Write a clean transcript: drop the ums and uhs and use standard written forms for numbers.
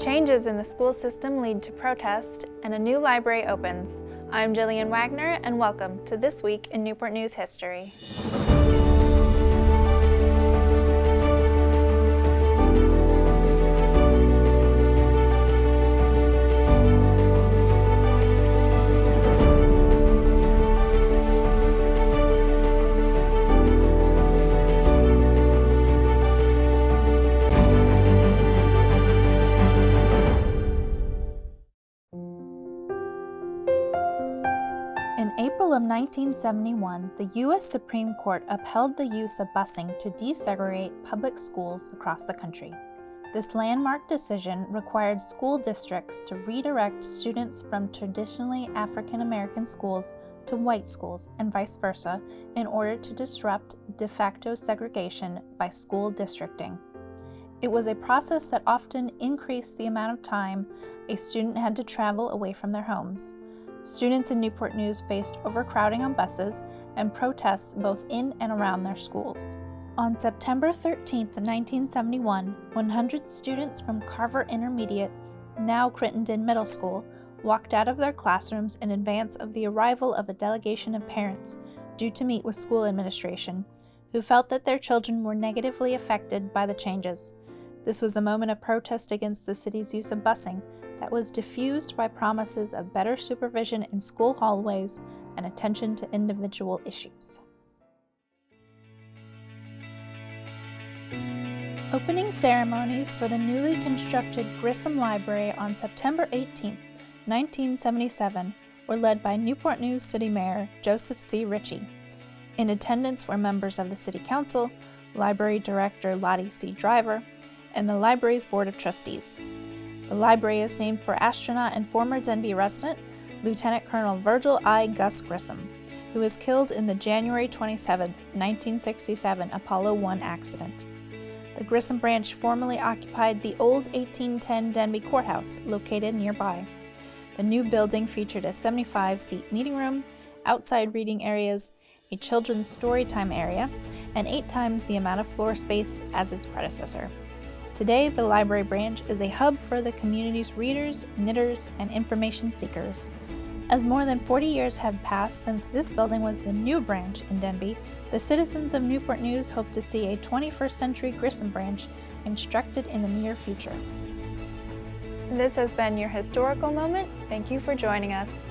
Changes in the school system lead to protest, and a new library opens. I'm Jillian Wagner, and welcome to This Week in Newport News History. In April of 1971, the U.S. Supreme Court upheld the use of busing to desegregate public schools across the country. This landmark decision required school districts to redirect students from traditionally African American schools to white schools and vice versa in order to disrupt de facto segregation by school districting. It was a process that often increased the amount of time a student had to travel away from their homes. Students in Newport News faced overcrowding on buses and protests both in and around their schools. On September 13, 1971, 100 students from Carver Intermediate, now Crittenden Middle School, walked out of their classrooms in advance of the arrival of a delegation of parents due to meet with school administration, who felt that their children were negatively affected by the changes. This was a moment of protest against the city's use of busing that was diffused by promises of better supervision in school hallways and attention to individual issues. Opening ceremonies for the newly constructed Grissom Library on September 18, 1977, were led by Newport News City Mayor Joseph C. Ritchie. In attendance were members of the City Council, Library Director Lottie C. Driver, and the library's Board of Trustees. The library is named for astronaut and former Denby resident, Lieutenant Colonel Virgil I. Gus Grissom, who was killed in the January 27, 1967 Apollo 1 accident. The Grissom branch formerly occupied the old 1810 Denby Courthouse, located nearby. The new building featured a 75-seat meeting room, outside reading areas, a children's story time area, and 8 times the amount of floor space as its predecessor. Today, the library branch is a hub for the community's readers, knitters, and information seekers. As more than 40 years have passed since this building was the new branch in Denby, the citizens of Newport News hope to see a 21st century Grissom branch constructed in the near future. This has been your historical moment. Thank you for joining us.